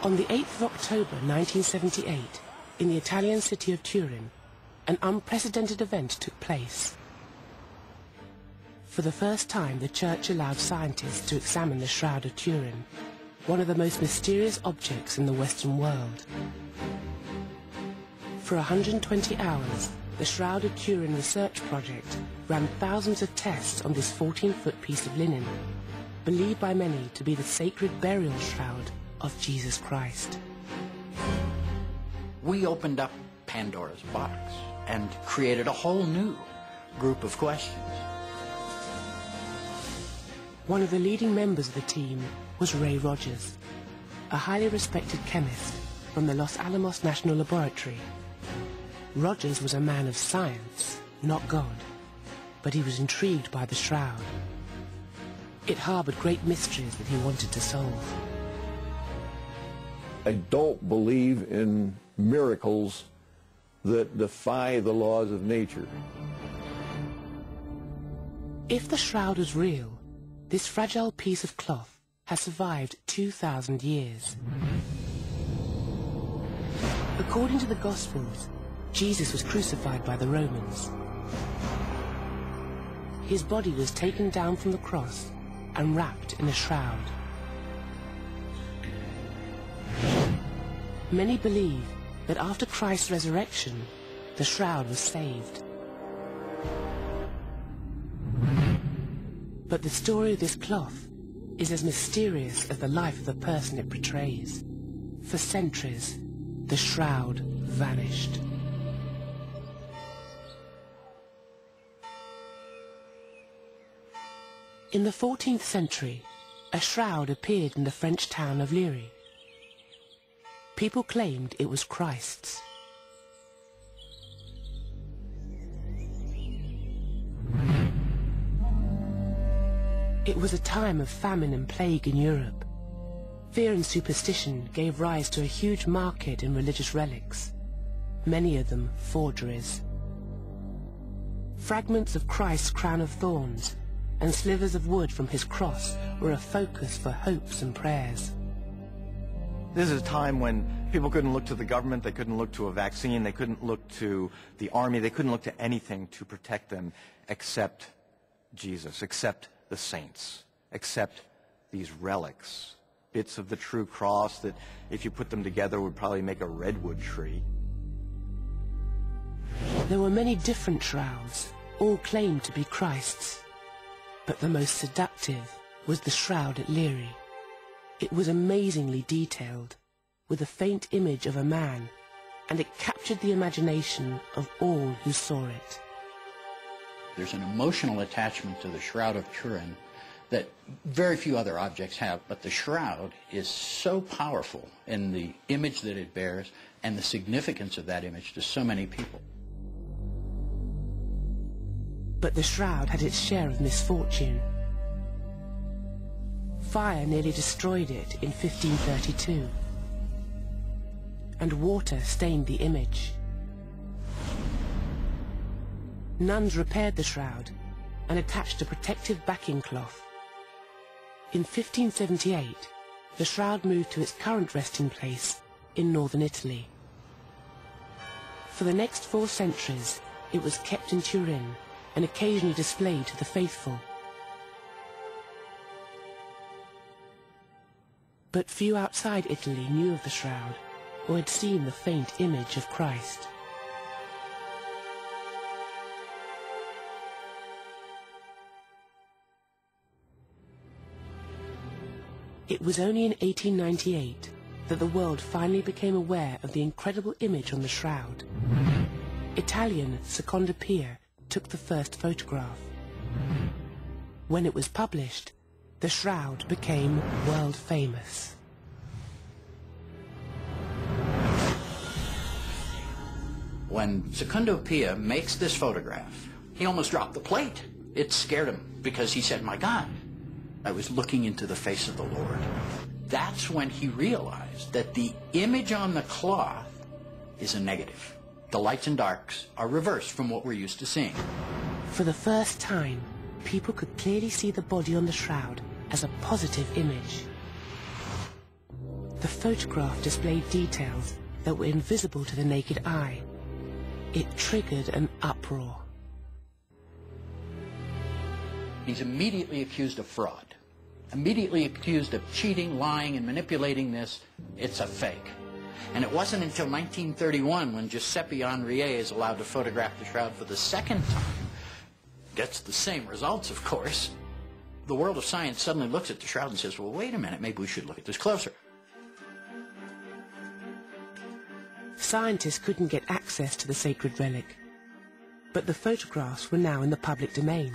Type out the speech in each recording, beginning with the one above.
On the 8th of October 1978, in the Italian city of Turin, an unprecedented event took place. For the first time, the church allowed scientists to examine the Shroud of Turin, one of the most mysterious objects in the Western world. For 120 hours, the Shroud of Turin research project ran thousands of tests on this 14-foot piece of linen, believed by many to be the sacred burial shroud of Jesus Christ. We opened up Pandora's box and created a whole new group of questions. One of the leading members of the team was Ray Rogers, a highly respected chemist from the Los Alamos National Laboratory. Rogers was a man of science, not God, but he was intrigued by the shroud. It harbored great mysteries that he wanted to solve. I don't believe in miracles that defy the laws of nature. If the shroud was real, this fragile piece of cloth has survived 2,000 years. According to the Gospels, Jesus was crucified by the Romans. His body was taken down from the cross and wrapped in a shroud. Many believe that after Christ's resurrection, the shroud was saved. But the story of this cloth is as mysterious as the life of the person it portrays. For centuries, the shroud vanished. In the 14th century, a shroud appeared in the French town of Liry. People claimed it was Christ's. It was a time of famine and plague in Europe. Fear and superstition gave rise to a huge market in religious relics, many of them forgeries. Fragments of Christ's crown of thorns and slivers of wood from his cross were a focus for hopes and prayers. This is a time when people couldn't look to the government, they couldn't look to a vaccine, they couldn't look to the army, they couldn't look to anything to protect them except Jesus, except the saints, except these relics, bits of the true cross that if you put them together would probably make a redwood tree. There were many different shrouds, all claimed to be Christ's, but the most seductive was the shroud at Liry. It was amazingly detailed, with a faint image of a man, and it captured the imagination of all who saw it. There's an emotional attachment to the Shroud of Turin that very few other objects have, but the shroud is so powerful in the image that it bears and the significance of that image to so many people. But the shroud had its share of misfortune. Fire nearly destroyed it in 1532, and water stained the image. Nuns repaired the shroud and attached a protective backing cloth. In 1578, the shroud moved to its current resting place in northern Italy. For the next 4 centuries, it was kept in Turin and occasionally displayed to the faithful. But few outside Italy knew of the shroud or had seen the faint image of Christ. It was only in 1898 that the world finally became aware of the incredible image on the shroud. Italian Seconda Pia took the first photograph. When it was published, the shroud became world famous. When Secondo Pia makes this photograph, he almost dropped the plate. It scared him because he said, "My God, I was looking into the face of the Lord." That's when he realized that the image on the cloth is a negative. The lights and darks are reversed from what we're used to seeing. For the first time, people could clearly see the body on the shroud as a positive image. The photograph displayed details that were invisible to the naked eye. It triggered an uproar. He's immediately accused of fraud, immediately accused of cheating, lying, and manipulating this. It's a fake. And it wasn't until 1931 when Giuseppe Henriet is allowed to photograph the shroud for the second time, gets the same results, of course. The world of science suddenly looks at the shroud and says, well, wait a minute, maybe we should look at this closer. Scientists couldn't get access to the sacred relic, but the photographs were now in the public domain.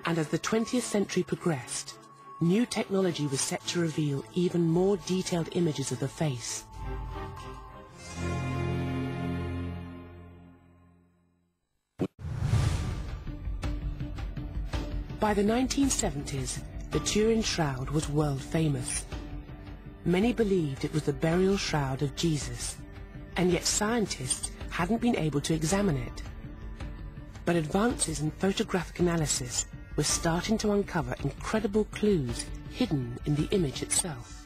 And as the 20th century progressed, new technology was set to reveal even more detailed images of the face. By the 1970s, the Turin Shroud was world famous. Many believed it was the burial shroud of Jesus, and yet scientists hadn't been able to examine it. But advances in photographic analysis were starting to uncover incredible clues hidden in the image itself.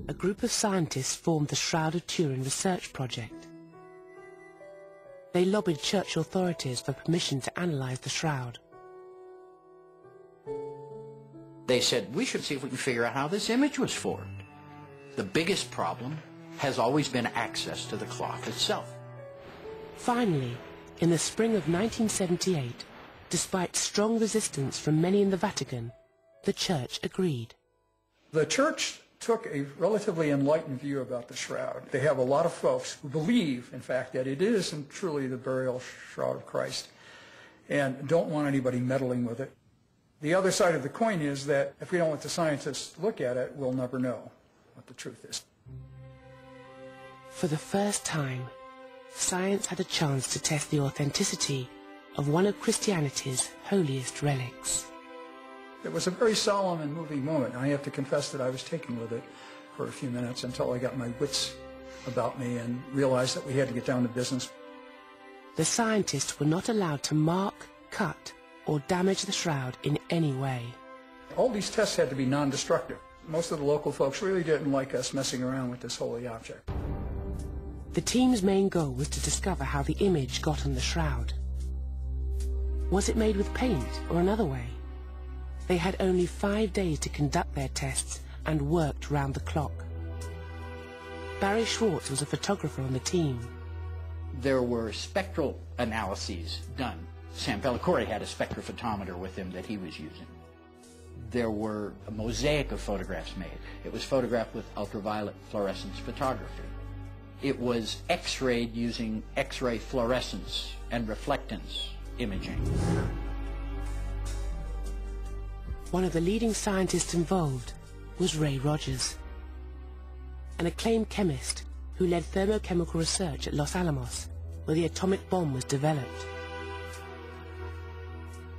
A group of scientists formed the Shroud of Turin Research Project. They lobbied church authorities for permission to analyze the shroud. They said, we should see if we can figure out how this image was formed. The biggest problem has always been access to the cloth itself. Finally, in the spring of 1978, despite strong resistance from many in the Vatican, the Church agreed. The Church took a relatively enlightened view about the shroud. They have a lot of folks who believe, in fact, that it is and truly the burial shroud of Christ and don't want anybody meddling with it. The other side of the coin is that if we don't let the scientists look at it, we'll never know what the truth is. For the first time, science had a chance to test the authenticity of one of Christianity's holiest relics. It was a very solemn and moving moment. I have to confess that I was taken with it for a few minutes until I got my wits about me and realized that we had to get down to business. The scientists were not allowed to mark, cut, or damage the shroud in any way. All these tests had to be non-destructive. Most of the local folks really didn't like us messing around with this holy object. The team's main goal was to discover how the image got on the shroud. Was it made with paint or another way? They had only 5 days to conduct their tests and worked round the clock. Barry Schwartz was a photographer on the team. There were spectral analyses done. Sam Pellicore had a spectrophotometer with him that he was using. There were a mosaic of photographs made. It was photographed with ultraviolet fluorescence photography. It was X-rayed using X-ray fluorescence and reflectance imaging. One of the leading scientists involved was Ray Rogers, an acclaimed chemist who led thermochemical research at Los Alamos, where the atomic bomb was developed.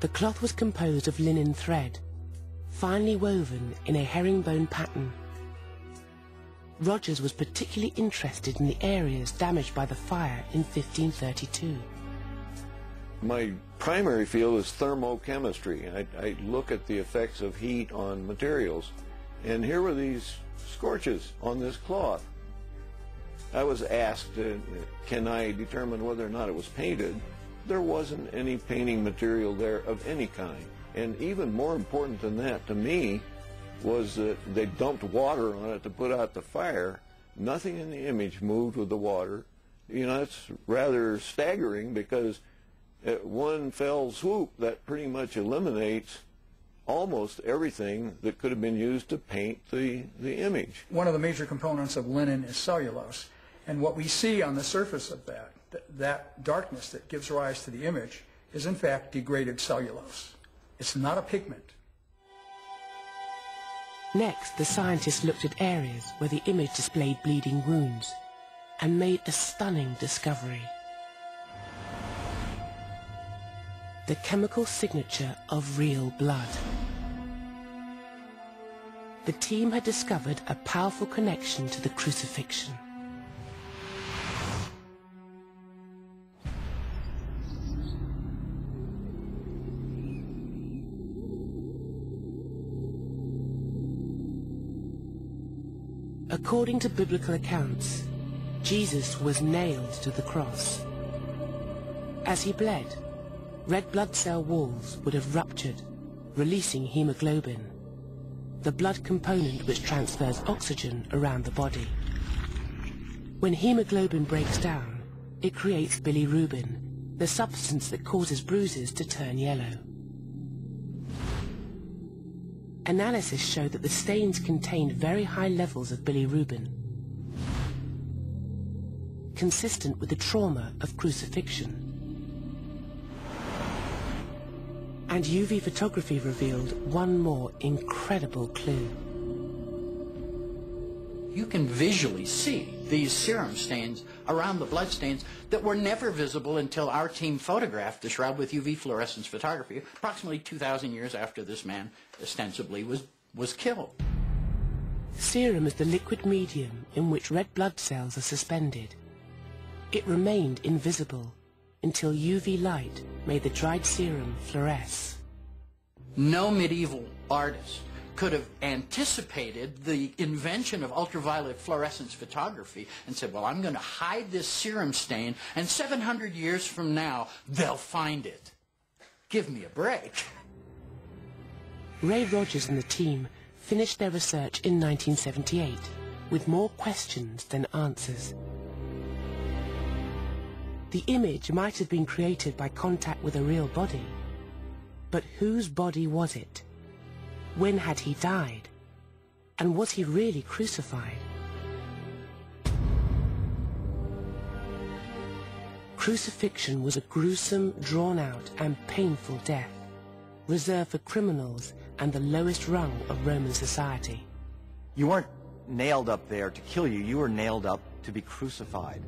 The cloth was composed of linen thread, finely woven in a herringbone pattern. Rogers was particularly interested in the areas damaged by the fire in 1532. My primary field is thermochemistry. I look at the effects of heat on materials, and here were these scorches on this cloth. I was asked, can I determine whether or not it was painted? There wasn't any painting material there of any kind. And even more important than that to me was that they dumped water on it to put out the fire. Nothing in the image moved with the water. You know, it's rather staggering because at one fell swoop that pretty much eliminates almost everything that could have been used to paint the image. One of the major components of linen is cellulose. And what we see on the surface of that darkness that gives rise to the image is in fact degraded cellulose. It's not a pigment. Next, the scientists looked at areas where the image displayed bleeding wounds and made a stunning discovery. The chemical signature of real blood. The team had discovered a powerful connection to the crucifixion. According to biblical accounts, Jesus was nailed to the cross. As he bled, red blood cell walls would have ruptured, releasing hemoglobin, the blood component which transfers oxygen around the body. When hemoglobin breaks down, it creates bilirubin, the substance that causes bruises to turn yellow. Analysis showed that the stains contained very high levels of bilirubin, consistent with the trauma of crucifixion. And UV photography revealed one more incredible clue. You can visually see these serum stains around the blood stains that were never visible until our team photographed the shroud with UV fluorescence photography approximately 2,000 years after this man ostensibly was killed. Serum is the liquid medium in which red blood cells are suspended. It remained invisible until UV light made the dried serum fluoresce. No medieval artist could have anticipated the invention of ultraviolet fluorescence photography and said, well, I'm going to hide this serum stain, and 700 years from now, they'll find it. Give me a break. Ray Rogers and the team finished their research in 1978 with more questions than answers. The image might have been created by contact with a real body, but whose body was it? When had he died? And was he really crucified? Crucifixion was a gruesome, drawn-out and painful death, reserved for criminals and the lowest rung of Roman society. You weren't nailed up there to kill you. You were nailed up to be crucified,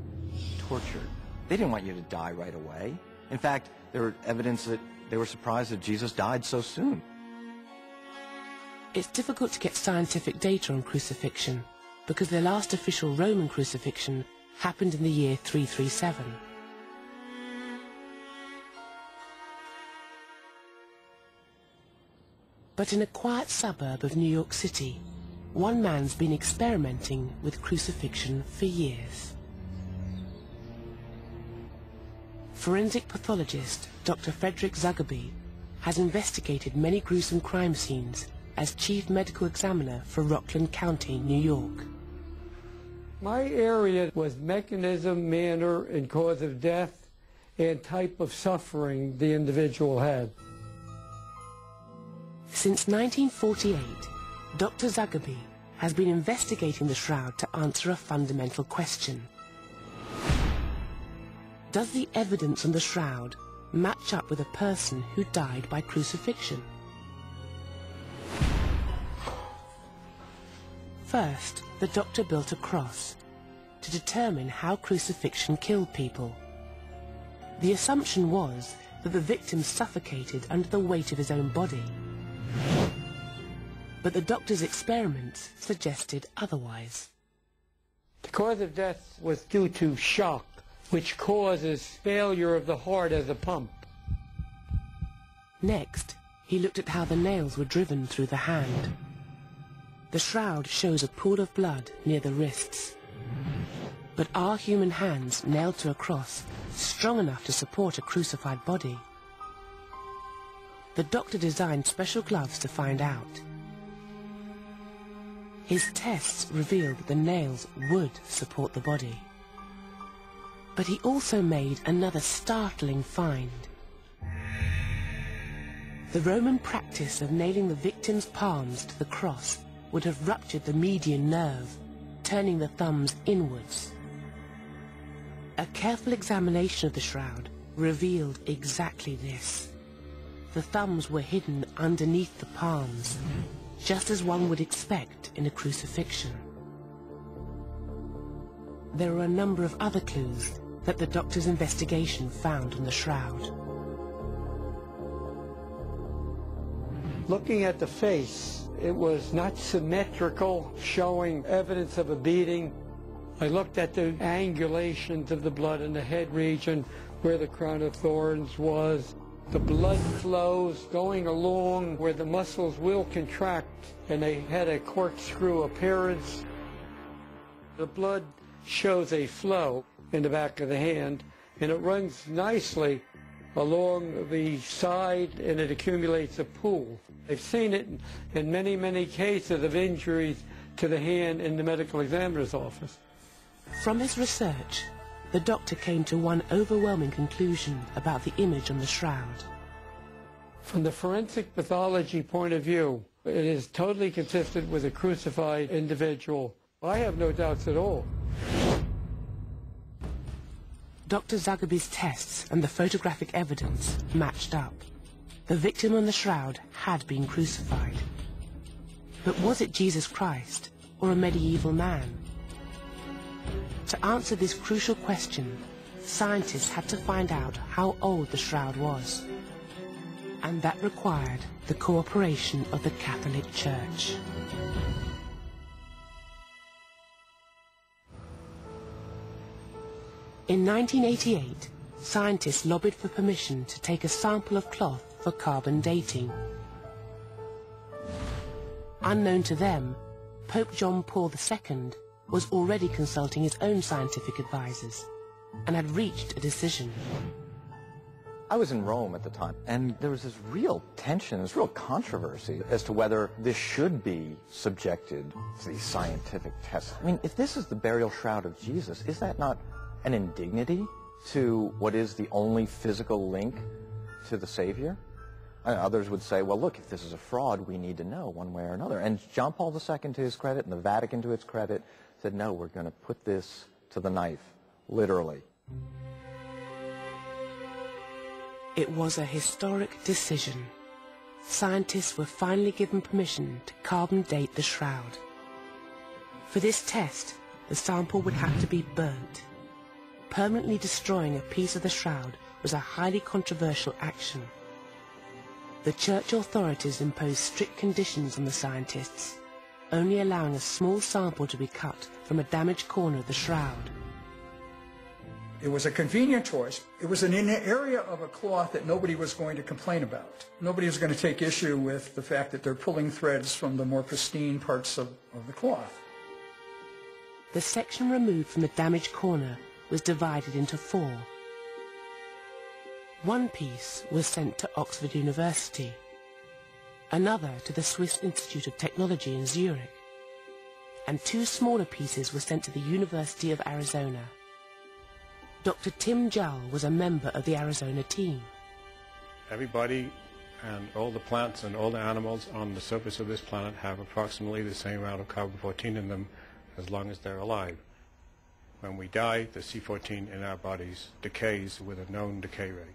tortured. They didn't want you to die right away. In fact, there was evidence that they were surprised that Jesus died so soon. It's difficult to get scientific data on crucifixion because the last official Roman crucifixion happened in the year 337. But in a quiet suburb of New York City, one man's been experimenting with crucifixion for years. Forensic pathologist Dr. Frederick Zuckerby has investigated many gruesome crime scenes as chief medical examiner for Rockland County, New York. My area was mechanism, manner, and cause of death and type of suffering the individual had. Since 1948, Dr. Zuckerby has been investigating the shroud to answer a fundamental question. Does the evidence on the shroud match up with a person who died by crucifixion? First, the doctor built a cross to determine how crucifixion killed people. The assumption was that the victim suffocated under the weight of his own body. But the doctor's experiments suggested otherwise. The cause of death was due to shock, which causes failure of the heart as a pump. Next, he looked at how the nails were driven through the hand. The shroud shows a pool of blood near the wrists. But are human hands nailed to a cross strong enough to support a crucified body? The doctor designed special gloves to find out. His tests revealed that the nails would support the body. But he also made another startling find. The Roman practice of nailing the victim's palms to the cross would have ruptured the median nerve, turning the thumbs inwards. A careful examination of the shroud revealed exactly this. The thumbs were hidden underneath the palms, just as one would expect in a crucifixion. There are a number of other clues that the doctor's investigation found on the shroud. Looking at the face, it was not symmetrical, showing evidence of a beating. I looked at the angulations of the blood in the head region where the crown of thorns was. The blood flows going along where the muscles will contract, and they had a corkscrew appearance. The blood shows a flow in the back of the hand, and it runs nicely along the side, and it accumulates a pool. I've seen it in many, many cases of injuries to the hand in the medical examiner's office. From his research, the doctor came to one overwhelming conclusion about the image on the shroud. From the forensic pathology point of view, it is totally consistent with a crucified individual. I have no doubts at all. Dr. Zagaby's tests and the photographic evidence matched up. The victim on the shroud had been crucified. But was it Jesus Christ or a medieval man? To answer this crucial question, scientists had to find out how old the shroud was. And that required the cooperation of the Catholic Church. In 1988, scientists lobbied for permission to take a sample of cloth for carbon dating. Unknown to them, Pope John Paul II was already consulting his own scientific advisors and had reached a decision. I was in Rome at the time, and there was this real tension, this real controversy as to whether this should be subjected to these scientific tests. I mean, if this is the burial shroud of Jesus, is that not an indignity to what is the only physical link to the Savior? And others would say, well, look, if this is a fraud, we need to know one way or another. And John Paul II, to his credit, and the Vatican, to its credit, said, no, we're going to put this to the knife, literally. It was a historic decision. Scientists were finally given permission to carbon date the shroud. For this test, the sample would have to be burnt. Permanently destroying a piece of the shroud was a highly controversial action. The church authorities imposed strict conditions on the scientists, only allowing a small sample to be cut from a damaged corner of the shroud. It was a convenient choice. It was in an area of a cloth that nobody was going to complain about. Nobody was going to take issue with the fact that they're pulling threads from the more pristine parts of the cloth. The section removed from the damaged corner was divided into 4. One piece was sent to Oxford University, another to the Swiss Institute of Technology in Zurich, and 2 smaller pieces were sent to the University of Arizona. Dr. Tim Jull was a member of the Arizona team. Everybody and all the plants and all the animals on the surface of this planet have approximately the same amount of carbon-14 in them as long as they're alive. When we die, the C14 in our bodies decays with a known decay rate.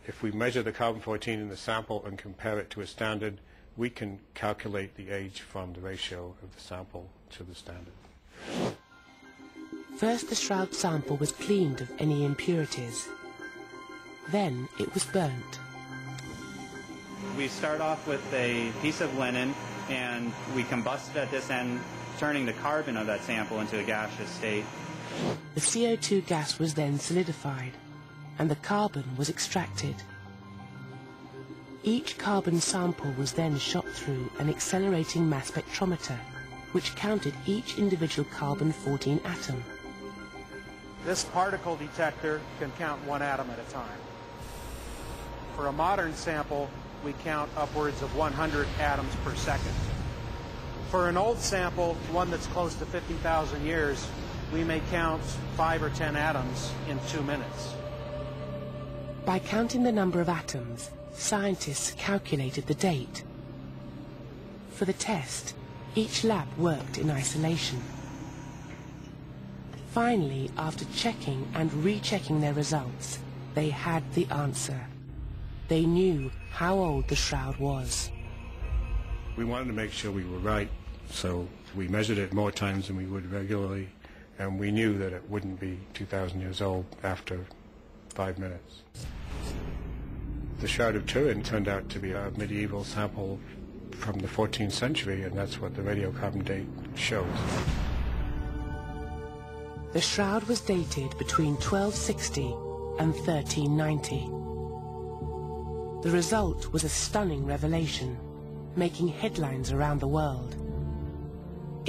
If we measure the carbon-14 in the sample and compare it to a standard, we can calculate the age from the ratio of the sample to the standard. First, the shroud sample was cleaned of any impurities. Then it was burnt. We start off with a piece of linen, and we combust it at this end, turning the carbon of that sample into a gaseous state. The CO2 gas was then solidified, and the carbon was extracted. Each carbon sample was then shot through an accelerating mass spectrometer, which counted each individual carbon-14 atom. This particle detector can count 1 atom at a time. For a modern sample, we count upwards of 100 atoms per second. For an old sample, one that's close to 50,000 years, we may count 5 or 10 atoms in 2 minutes. By counting the number of atoms, scientists calculated the date. For the test, each lab worked in isolation. Finally, after checking and rechecking their results, they had the answer. They knew how old the shroud was. We wanted to make sure we were right, so we measured it more times than we would regularly, and we knew that it wouldn't be 2,000 years old after 5 minutes. The Shroud of Turin turned out to be a medieval sample from the 14th century, and that's what the radiocarbon date shows. The shroud was dated between 1260 and 1390. The result was a stunning revelation, making headlines around the world.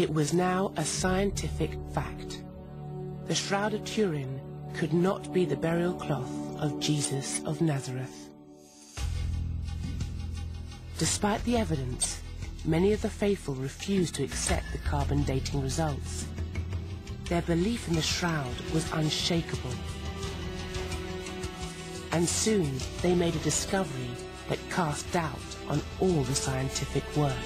It was now a scientific fact. The Shroud of Turin could not be the burial cloth of Jesus of Nazareth. Despite the evidence, many of the faithful refused to accept the carbon dating results. Their belief in the shroud was unshakable. And soon they made a discovery that cast doubt on all the scientific work.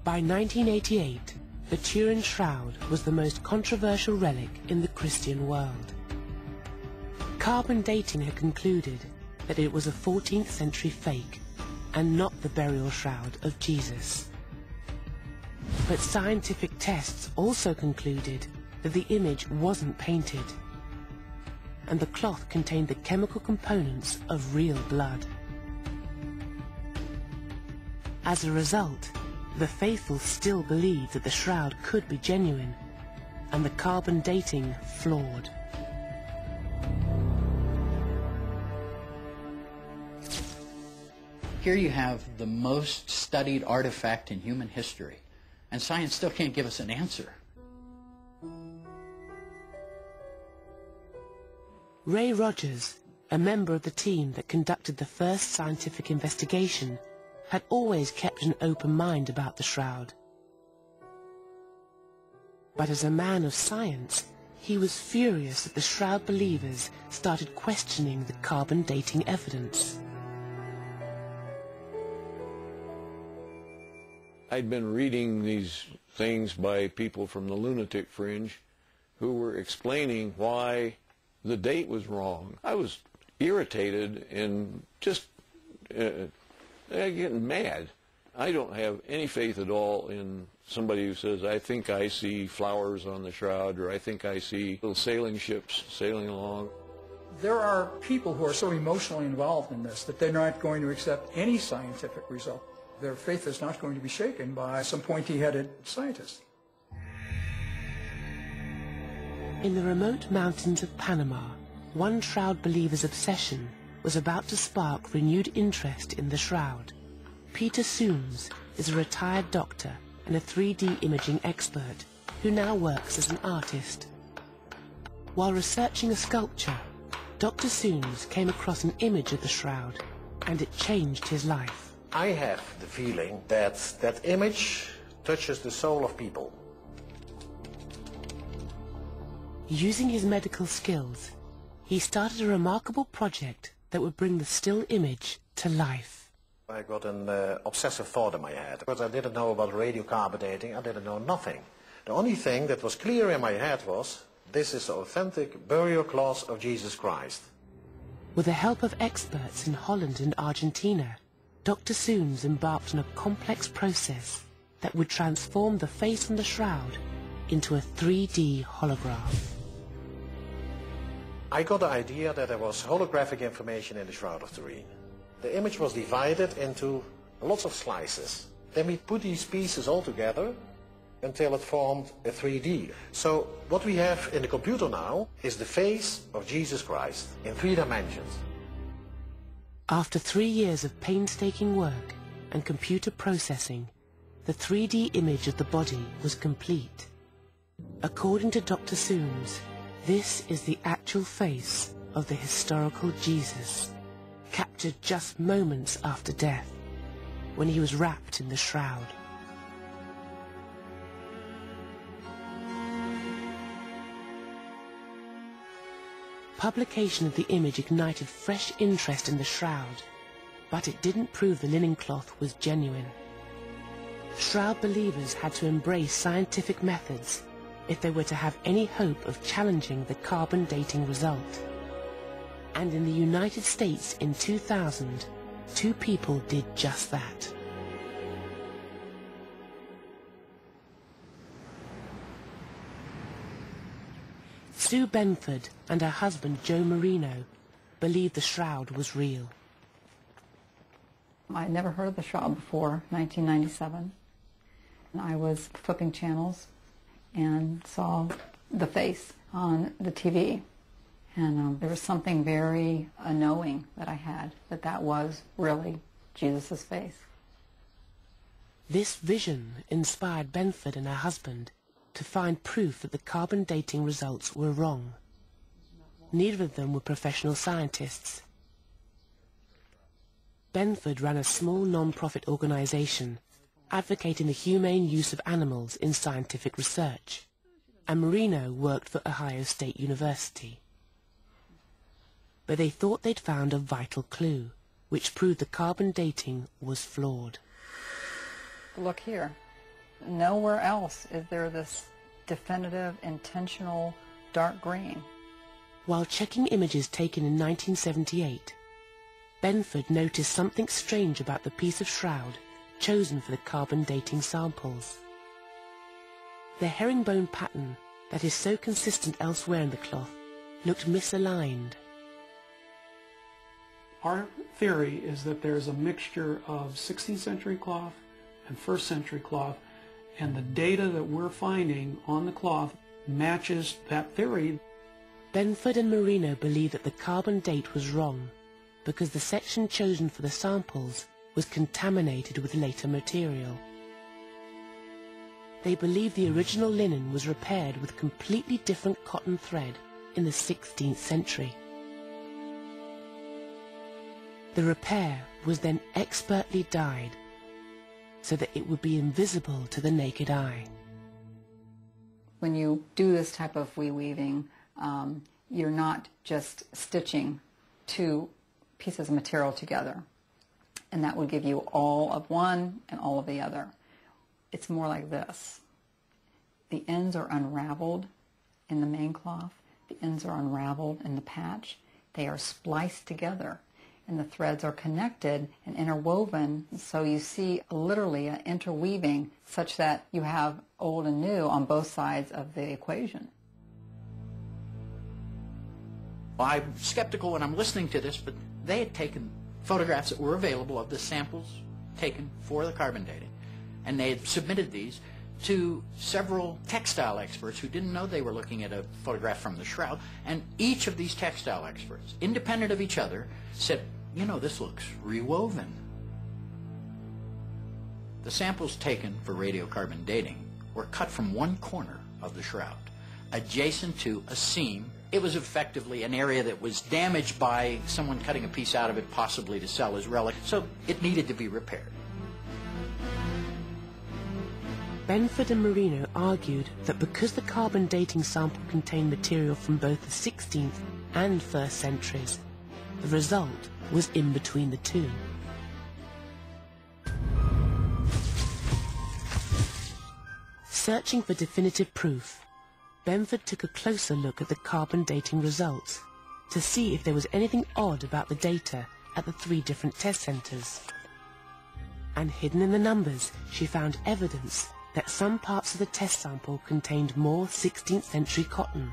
By 1988, the Turin Shroud was the most controversial relic in the Christian world. Carbon dating had concluded that it was a 14th century fake and not the burial shroud of Jesus. But scientific tests also concluded that the image wasn't painted, and the cloth contained the chemical components of real blood. As a result, the faithful still believed that the shroud could be genuine, and the carbon dating flawed. Here you have the most studied artifact in human history, and science still can't give us an answer. Ray Rogers, a member of the team that conducted the first scientific investigation, had always kept an open mind about the shroud. But as a man of science, he was furious that the shroud believers started questioning the carbon dating evidence. I'd been reading these things by people from the lunatic fringe who were explaining why the date was wrong. I was irritated and just getting mad. I don't have any faith at all in somebody who says, I think I see flowers on the shroud, or I think I see little sailing ships sailing along. There are people who are so emotionally involved in this that they're not going to accept any scientific result. Their faith is not going to be shaken by some pointy-headed scientist. In the remote mountains of Panama, one shroud believer's obsession was about to spark renewed interest in the shroud. Peter Sooms is a retired doctor and a 3D imaging expert who now works as an artist. While researching a sculpture, Dr. Sooms came across an image of the shroud, and it changed his life. I have the feeling that that image touches the soul of people. Using his medical skills, he started a remarkable project that would bring the still image to life. I got an obsessive thought in my head, because I didn't know about radiocarbon dating, I didn't know nothing. The only thing that was clear in my head was, this is the authentic burial cloth of Jesus Christ. With the help of experts in Holland and Argentina, Dr. Sooms embarked on a complex process that would transform the face on the shroud into a 3D holograph. I got the idea that there was holographic information in the Shroud of Turin. The image was divided into lots of slices. Then we put these pieces all together until it formed a 3D. So what we have in the computer now is the face of Jesus Christ in 3 dimensions. After 3 years of painstaking work and computer processing, the 3D image of the body was complete. According to Dr. Sooms, this is the actual face of the historical Jesus, captured just moments after death, when he was wrapped in the shroud. Publication of the image ignited fresh interest in the shroud, but it didn't prove the linen cloth was genuine. Shroud believers had to embrace scientific methods if they were to have any hope of challenging the carbon dating result. And in the United States in 2000, 2 people did just that. Sue Benford and her husband Joe Marino believed the shroud was real. I'd never heard of the shroud before 1997. I was flipping channels and saw the face on the TV. And there was something very knowing that I had, that that was really Jesus' face. This vision inspired Benford and her husband to find proof that the carbon dating results were wrong. Neither of them were professional scientists. Benford ran a small non-profit organization advocating the humane use of animals in scientific research, and Marino worked for Ohio State University. But they thought they'd found a vital clue, which proved the carbon dating was flawed. Look here. Nowhere else is there this definitive, intentional dark green. While checking images taken in 1978, Benford noticed something strange about the piece of shroud chosen for the carbon dating samples. The herringbone pattern that is so consistent elsewhere in the cloth looked misaligned. Our theory is that there's a mixture of 16th century cloth and 1st century cloth, and the data that we're finding on the cloth matches that theory. Benford and Marino believe that the carbon date was wrong because the section chosen for the samples was contaminated with later material. They believe the original linen was repaired with completely different cotton thread in the 16th century. The repair was then expertly dyed so that it would be invisible to the naked eye. When you do this type of reweaving, you're not just stitching two pieces of material together, and that would give you all of one and all of the other. It's more like this. The ends are unraveled in the main cloth. The ends are unraveled in the patch. They are spliced together, and the threads are connected and interwoven, so you see literally an interweaving such that you have old and new on both sides of the equation. Well, I'm skeptical when I'm listening to this, but they had taken photographs that were available of the samples taken for the carbon dating, and they had submitted these to several textile experts who didn't know they were looking at a photograph from the shroud, and each of these textile experts, independent of each other, said, you know, this looks rewoven. The samples taken for radiocarbon dating were cut from one corner of the shroud, adjacent to a seam. It was effectively an area that was damaged by someone cutting a piece out of it, possibly to sell as relic, so it needed to be repaired. Benford and Marino argued that because the carbon dating sample contained material from both the 16th and 1st centuries, the result was in between the two. Searching for definitive proof, Benford took a closer look at the carbon dating results to see if there was anything odd about the data at the 3 different test centres. And hidden in the numbers, she found evidence that some parts of the test sample contained more 16th century cotton.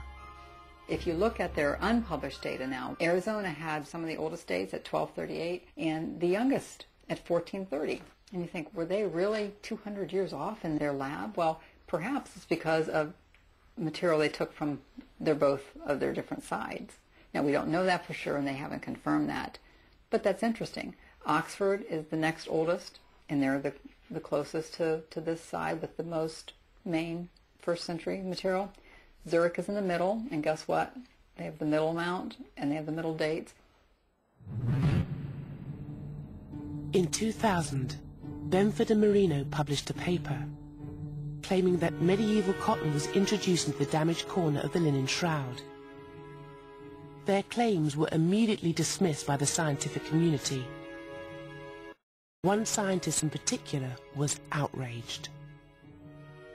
If you look at their unpublished data now, Arizona had some of the oldest dates at 1238 and the youngest at 1430. And you think, were they really 200 years off in their lab? Well, perhaps it's because of material they took from both of their different sides. Now, we don't know that for sure, and they haven't confirmed that. But that's interesting. Oxford is the next oldest, and they're the closest to this side with the most main 1st century material. Zurich is in the middle, and guess what? They have the middle amount, and they have the middle dates. In 2000, Benford and Marino published a paper claiming that medieval cotton was introduced into the damaged corner of the linen shroud. Their claims were immediately dismissed by the scientific community. One scientist in particular was outraged.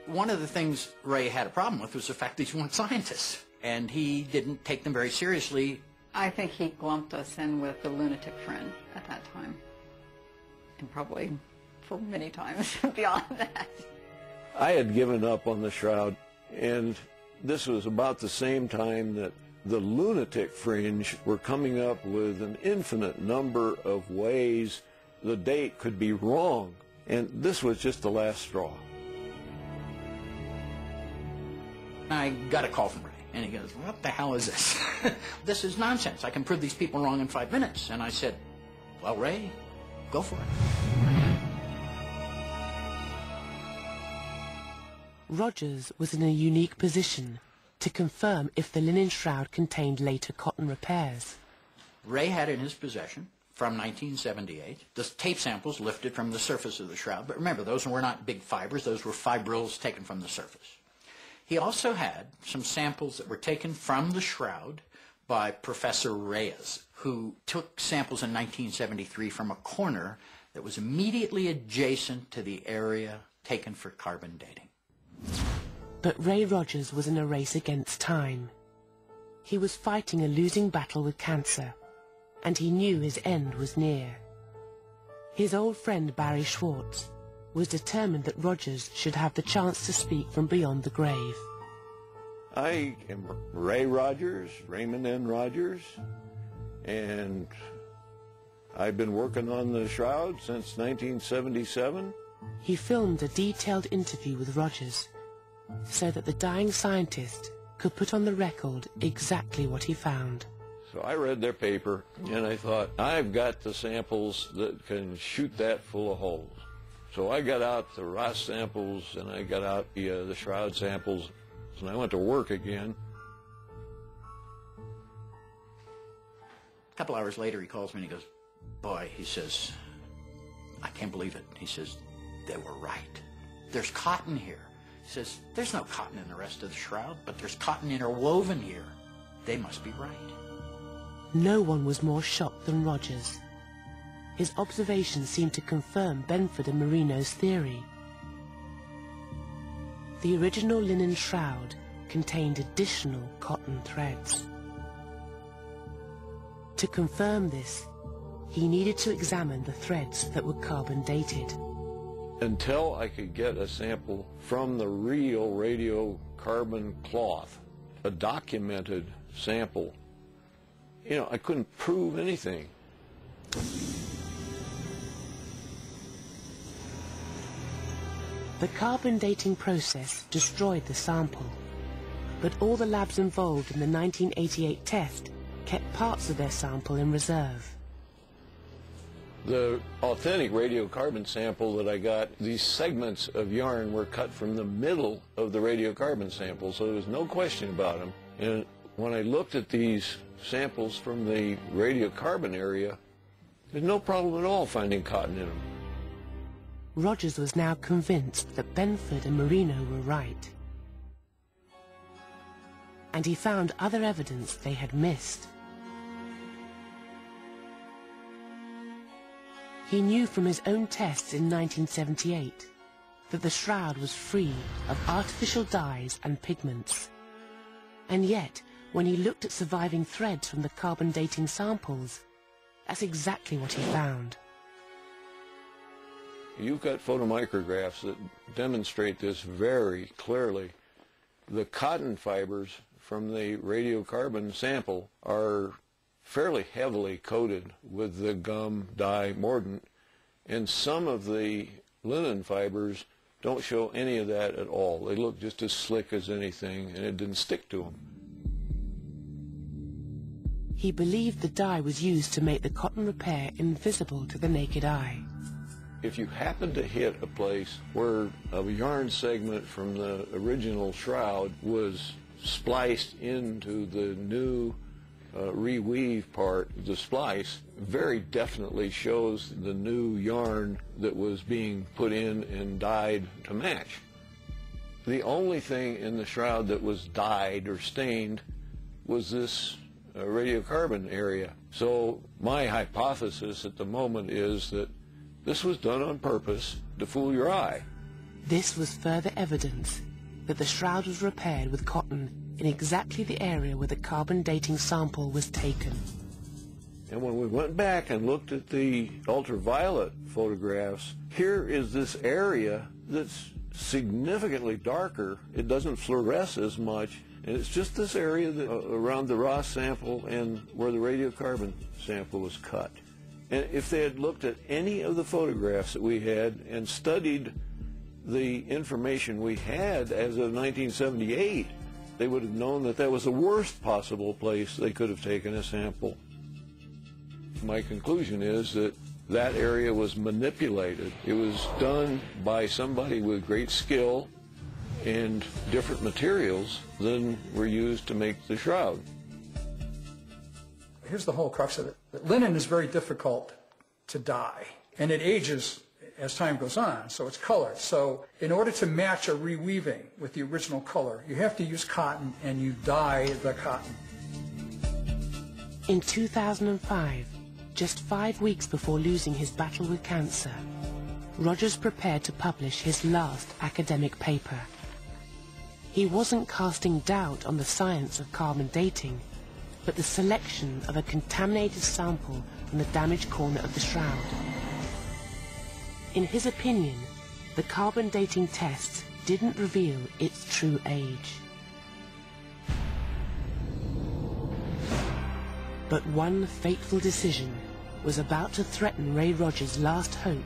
One of the things Ray had a problem with was the fact that these weren't scientists, and he didn't take them very seriously. I think he lumped us in with the lunatic friend at that time, and probably for many times beyond that. I had given up on the shroud, and this was about the same time that the lunatic fringe were coming up with an infinite number of ways the date could be wrong, and this was just the last straw. I got a call from Ray, and he goes, what the hell is this? This is nonsense. I can prove these people wrong in 5 minutes. And I said, well, Ray, go for it. Rogers was in a unique position to confirm if the linen shroud contained later cotton repairs. Ray had in his possession, from 1978, the tape samples lifted from the surface of the shroud. But remember, those were not big fibers. Those were fibrils taken from the surface. He also had some samples that were taken from the shroud by Professor Reyes, who took samples in 1973 from a corner that was immediately adjacent to the area taken for carbon dating. But Ray Rogers was in a race against time. He was fighting a losing battle with cancer, and he knew his end was near. His old friend Barry Schwartz was determined that Rogers should have the chance to speak from beyond the grave. I am Ray Rogers, Raymond N. Rogers, and I've been working on the shroud since 1977. He filmed a detailed interview with Rogers so that the dying scientist could put on the record exactly what he found. So I read their paper, and I thought, I've got the samples that can shoot that full of holes. So I got out the Ross samples, and I got out the shroud samples, and I went to work again. A couple hours later, he calls me and he goes, boy, he says, I can't believe it. He says, they were right. There's cotton here. He says, there's no cotton in the rest of the shroud, but there's cotton interwoven here. They must be right. No one was more shocked than Rogers. His observations seemed to confirm Benford and Marino's theory. The original linen shroud contained additional cotton threads. To confirm this, he needed to examine the threads that were carbon dated. Until I could get a sample from the real radiocarbon cloth, a documented sample, I couldn't prove anything. The carbon dating process destroyed the sample, but all the labs involved in the 1988 test kept parts of their sample in reserve. The authentic radiocarbon sample that I got, these segments of yarn were cut from the middle of the radiocarbon sample, so there was no question about them. And when I looked at these samples from the radiocarbon area, there's no problem at all finding cotton in them. Rogers was now convinced that Benford and Marino were right. And he found other evidence they had missed. He knew from his own tests in 1978 that the shroud was free of artificial dyes and pigments. And yet, when he looked at surviving threads from the carbon dating samples, that's exactly what he found. You've got photomicrographs that demonstrate this very clearly. The cotton fibers from the radiocarbon sample are fairly heavily coated with the gum dye mordant, and some of the linen fibers don't show any of that at all. They look just as slick as anything, and it didn't stick to them. He believed the dye was used to make the cotton repair invisible to the naked eye. If you happen to hit a place where a yarn segment from the original shroud was spliced into the new reweave part, the splice very definitely shows the new yarn that was being put in and dyed to match. The only thing in the shroud that was dyed or stained was this radiocarbon area. So my hypothesis at the moment is that this was done on purpose to fool your eye. This was further evidence that the shroud was repaired with cotton in exactly the area where the carbon dating sample was taken. And when we went back and looked at the ultraviolet photographs, here is this area that's significantly darker. It doesn't fluoresce as much, and it's just this area that, around the Ross sample and where the radiocarbon sample was cut. And if they had looked at any of the photographs that we had and studied the information we had as of 1978, they would have known that that was the worst possible place they could have taken a sample. My conclusion is that that area was manipulated. It was done by somebody with great skill, and different materials than were used to make the shroud. Here's the whole crux of it. Linen is very difficult to dye, and it ages as time goes on, so it's colored. So in order to match a reweaving with the original color, you have to use cotton, and you dye the cotton. In 2005, just 5 weeks before losing his battle with cancer, Rogers prepared to publish his last academic paper. He wasn't casting doubt on the science of carbon dating, but the selection of a contaminated sample from the damaged corner of the shroud. In his opinion, the carbon dating tests didn't reveal its true age. But one fateful decision was about to threaten Ray Rogers' last hope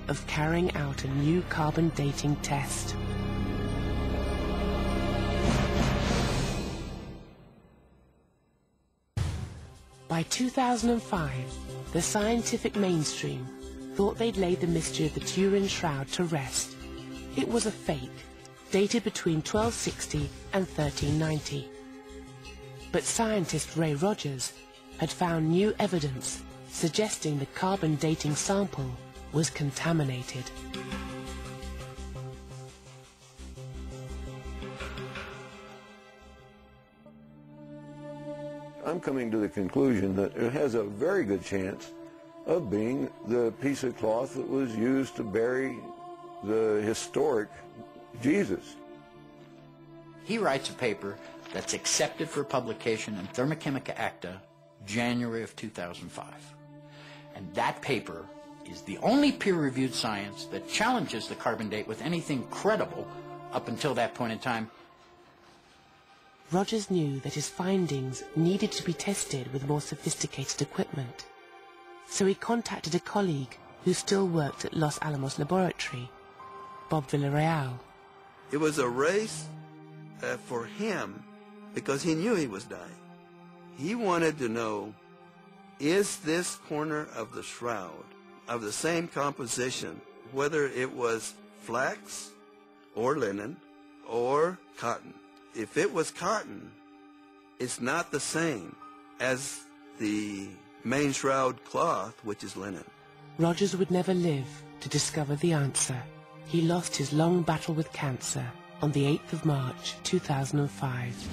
of carrying out a new carbon dating test. By 2005, the scientific mainstream thought they'd laid the mystery of the Turin Shroud to rest. It was a fake, dated between 1260 and 1390. But scientist Ray Rogers had found new evidence suggesting the carbon dating sample was contaminated. I'm coming to the conclusion that it has a very good chance of being the piece of cloth that was used to bury the historic Jesus. He writes a paper that's accepted for publication in Thermochemica Acta, January of 2005. And that paper is the only peer-reviewed science that challenges the carbon date with anything credible up until that point in time. Rogers knew that his findings needed to be tested with more sophisticated equipment. So he contacted a colleague who still worked at Los Alamos Laboratory, Bob Villarreal. It was a race for him because he knew he was dying. He wanted to know, is this corner of the shroud of the same composition, whether it was flax or linen or cotton? If it was cotton, it's not the same as the main shroud cloth, which is linen. Rogers would never live to discover the answer. He lost his long battle with cancer on the 8th of March, 2005.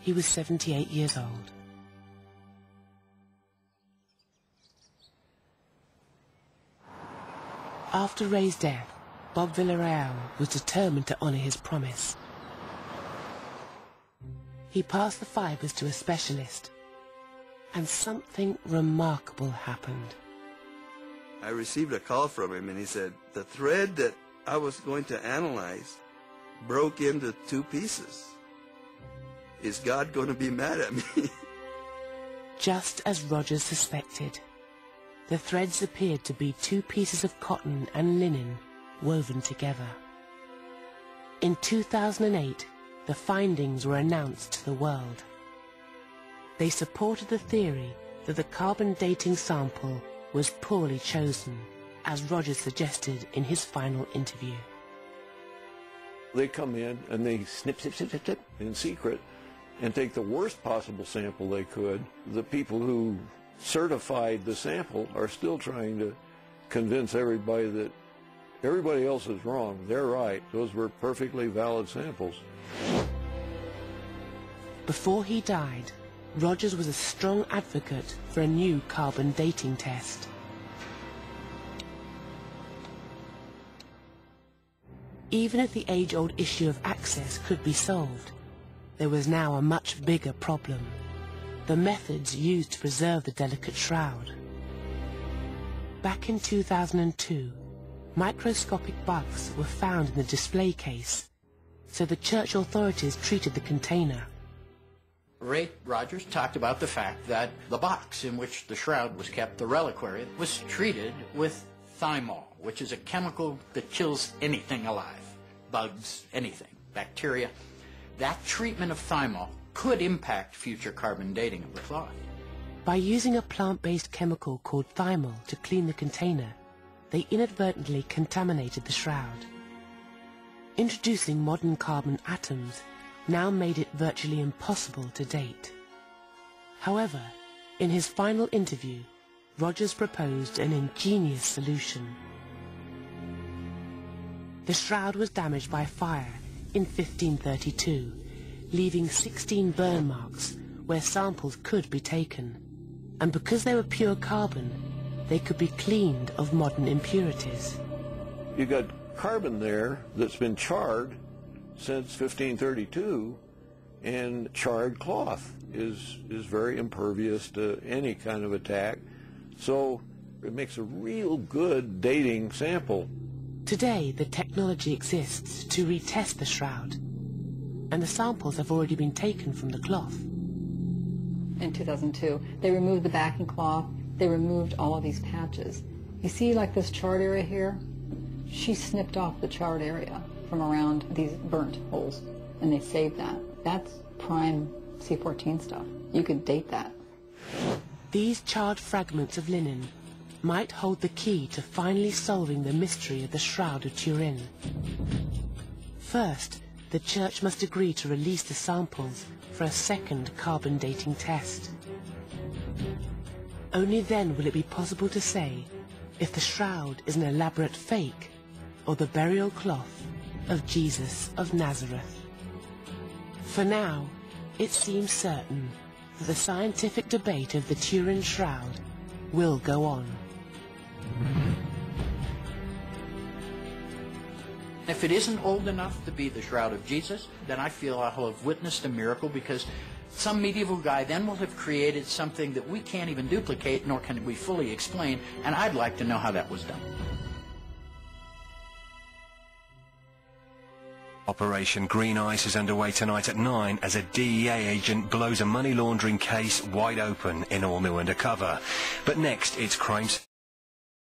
He was 78 years old. After Ray's death, Bob Villarreal was determined to honor his promise. He passed the fibers to a specialist, and something remarkable happened. I received a call from him, and he said, the thread that I was going to analyze broke into 2 pieces. Is God going to be mad at me? Just as Rogers suspected, the threads appeared to be 2 pieces of cotton and linen woven together. In 2008, the findings were announced to the world. They supported the theory that the carbon dating sample was poorly chosen, as Rogers suggested in his final interview. They come in and they snip, snip, snip, snip, snip in secret and take the worst possible sample they could. The people who certified the sample are still trying to convince everybody that everybody else is wrong. They're right. Those were perfectly valid samples. Before he died, Rogers was a strong advocate for a new carbon dating test. Even if the age-old issue of access could be solved, there was now a much bigger problem: the methods used to preserve the delicate shroud. Back in 2002, microscopic bugs were found in the display case, so the church authorities treated the container. Ray Rogers talked about the fact that the box in which the shroud was kept, the reliquary, was treated with thymol, which is a chemical that kills anything alive, bugs, anything, bacteria. That treatment of thymol could impact future carbon dating of the cloth. By using a plant-based chemical called thymol to clean the container, they inadvertently contaminated the shroud. Introducing modern carbon atoms now made it virtually impossible to date. However, in his final interview, Rogers proposed an ingenious solution. The shroud was damaged by fire in 1532, leaving 16 burn marks where samples could be taken. And because they were pure carbon, they could be cleaned of modern impurities. You got carbon there that's been charred since 1532, and charred cloth is very impervious to any kind of attack. So it makes a real good dating sample. Today, the technology exists to retest the shroud, and the samples have already been taken from the cloth. In 2002, they removed the backing cloth, they removed all of these patches. You see like this charred area here? She snipped off the charred area from around these burnt holes, and they saved that. That's prime C14 stuff. You could date that. These charred fragments of linen might hold the key to finally solving the mystery of the Shroud of Turin. First, the Church must agree to release the samples for a second carbon dating test. Only then will it be possible to say if the shroud is an elaborate fake or the burial cloth of Jesus of Nazareth. For now, it seems certain that the scientific debate of the Turin Shroud will go on. If it isn't old enough to be the Shroud of Jesus, then I feel I'll have witnessed a miracle, because some medieval guy then will have created something that we can't even duplicate, nor can we fully explain, and I'd like to know how that was done. Operation Green Ice is underway tonight at 9 as a DEA agent blows a money laundering case wide open in All New Undercover. But next, it's crime...